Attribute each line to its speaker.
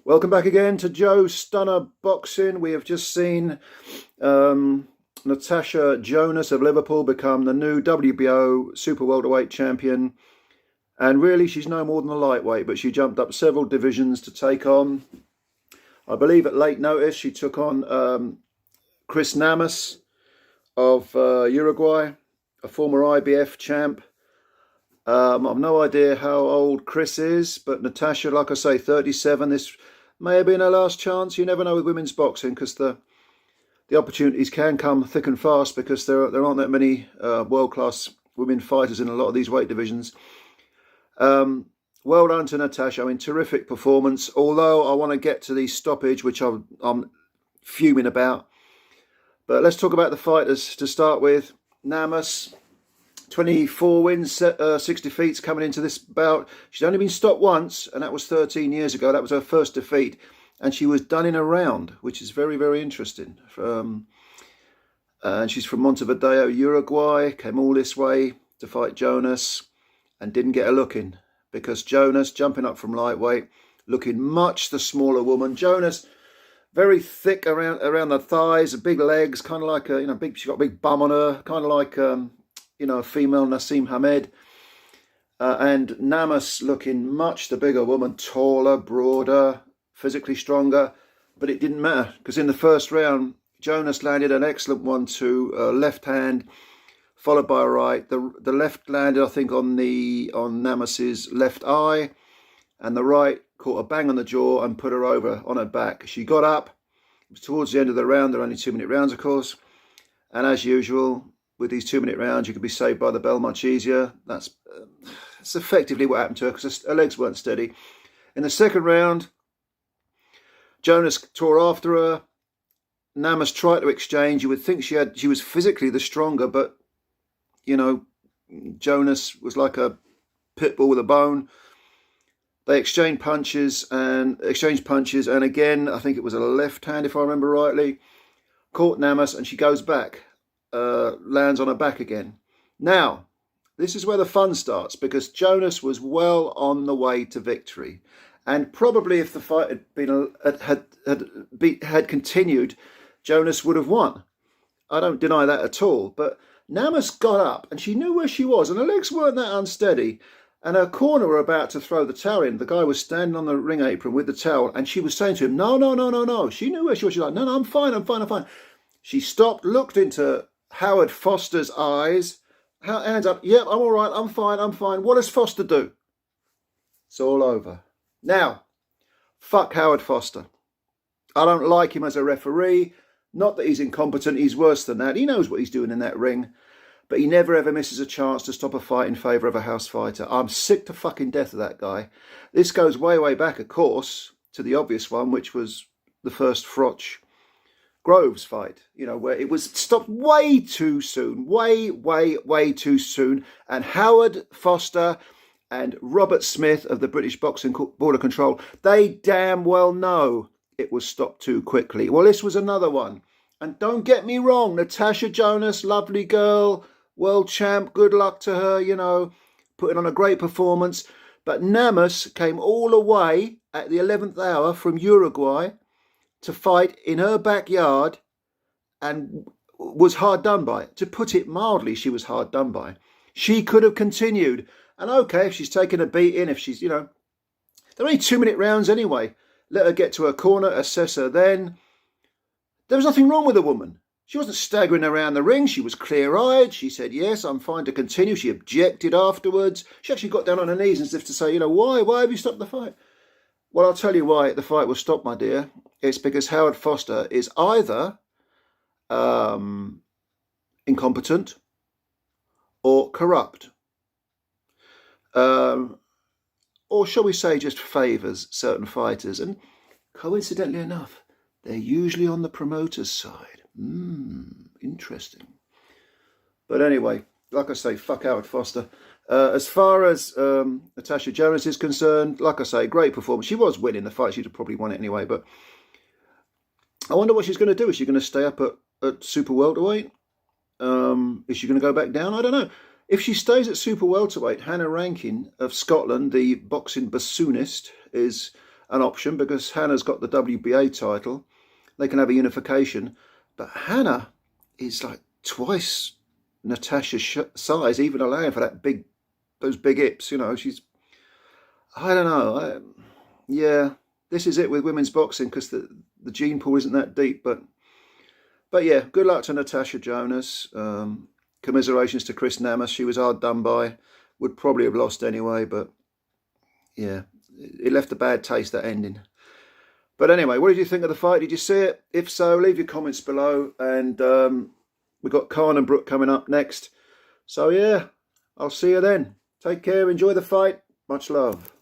Speaker 1: Welcome back again to Joe Stunner Boxing. We have just seen NATASHA Jonas of Liverpool become the new WBO super welterweight champion. And really, she's no more than a lightweight, but she jumped up several divisions to take on, I believe at late notice, she took on CHRIS NAMUS of Uruguay, a former IBF champ. I've no idea how old Chris is, but Natasha, like I say, 37. This may have been her last chance. You never know with women's boxing, because the opportunities can come thick and fast, because there aren't that many world-class women fighters in a lot of these weight divisions. Well done to Natasha. I mean, terrific performance. Although I want to get to the stoppage, which I'm fuming about. But let's talk about the fighters to start with. Namus, 24 wins, 6 defeats coming into this bout. She's only been stopped once, and that was 13 years ago. That was her first defeat, and she was done in a round, which is very, very interesting. And she's from Montevideo, Uruguay. Came all this way to fight Jonas and didn't get a look in, because Jonas, jumping up from lightweight, looking much the smaller woman. Jonas, very thick around the thighs, big legs, kind of like a, big. She got a big bum on her, kind of like a female Nassim Hamed. And Namus looking much the bigger woman, taller, broader, physically stronger. But it didn't matter, because in the first round, Jonas landed an excellent one to left hand, followed by a right. The left landed, I think, on Namus's left eye, and the right caught a bang on the jaw and put her over on her back. She got up. It was towards the end of the round. They're only 2-minute rounds, of course. And as usual, with these 2-minute rounds, you could be saved by the bell much easier. That's effectively what happened to her, because her legs weren't steady. In the second round, Jonas tore after her. Namus tried to exchange. You would think she was physically the stronger, but Jonas was like a pit bull with a bone. They exchanged punches, and again, I think it was a left hand, if I remember rightly, caught Namus, and she goes back. Lands on her back again. Now, this is where the fun starts, because Jonas was well on the way to victory, and probably if the fight had continued, Jonas would have won. I don't deny that at all. But Namus got up, and she knew where she was, and her legs weren't that unsteady, and her corner were about to throw the towel in. The guy was standing on the ring apron with the towel, and she was saying to him, "No, no, no, no, no." She knew where she was. She's like, "No, no, I'm fine, I'm fine, I'm fine." She stopped, looked into Howard Foster's eyes, hands up, "Yep, I'm all right, I'm fine, I'm fine." What does Foster do? It's all over. Now, fuck Howard Foster. I don't like him as a referee. Not that he's incompetent, he's worse than that. He knows what he's doing in that ring, but he never ever misses a chance to stop a fight in favour of a house fighter. I'm sick to fucking death of that guy. This goes way, way back, of course, to the obvious one, which was the first Froch Groves fight, where it was stopped way too soon, way, way, way too soon. And Howard Foster and Robert Smith of the British Boxing Board of Control, they damn well know it was stopped too quickly. Well, this was another one. And don't get me wrong, Natasha Jonas, lovely girl, world champ, good luck to her, putting on a great performance. But Namus came all the way at the 11th hour from Uruguay to fight in her backyard, and was hard done by. To put it mildly, she was hard done by. She could have continued. And okay, if she's taken a beating, if she's, they're only 2-minute rounds anyway. Let her get to her corner, assess her then. There was nothing wrong with the woman. She wasn't staggering around the ring. She was clear-eyed. She said, "Yes, I'm fine to continue." She objected afterwards. She actually got down on her knees as if to say, why have you stopped the fight? Well, I'll tell you why the fight was stopped, my dear. It's because Howard Foster is either incompetent or corrupt. Or shall we say just favours certain fighters. And coincidentally enough, they're usually on the promoter's side. Interesting. But anyway, like I say, fuck Howard Foster. As far as Natasha Jonas is concerned, like I say, great performance. She was winning the fight. She'd have probably won it anyway. But I wonder what she's going to do. Is she going to stay up at super welterweight? Is she going to go back down? I don't know. If she stays at super welterweight, Hannah Rankin of Scotland, the boxing bassoonist, is an option because Hannah's got the WBA title. They can have a unification. But Hannah is like twice Natasha's size, even allowing for those big hips. You know, I don't know. Yeah, this is it with women's boxing because the gene pool isn't that deep. But yeah, good luck to Natasha Jonas. Commiserations to Chris Namus. She was hard done by. Would probably have lost anyway, but yeah, it left a bad taste, that ending. But anyway, what did you think of the fight? Did you see it? If so, leave your comments below. And we've got Khan and Brooke coming up next. So yeah, I'll see you then. Take care. Enjoy the fight. Much love.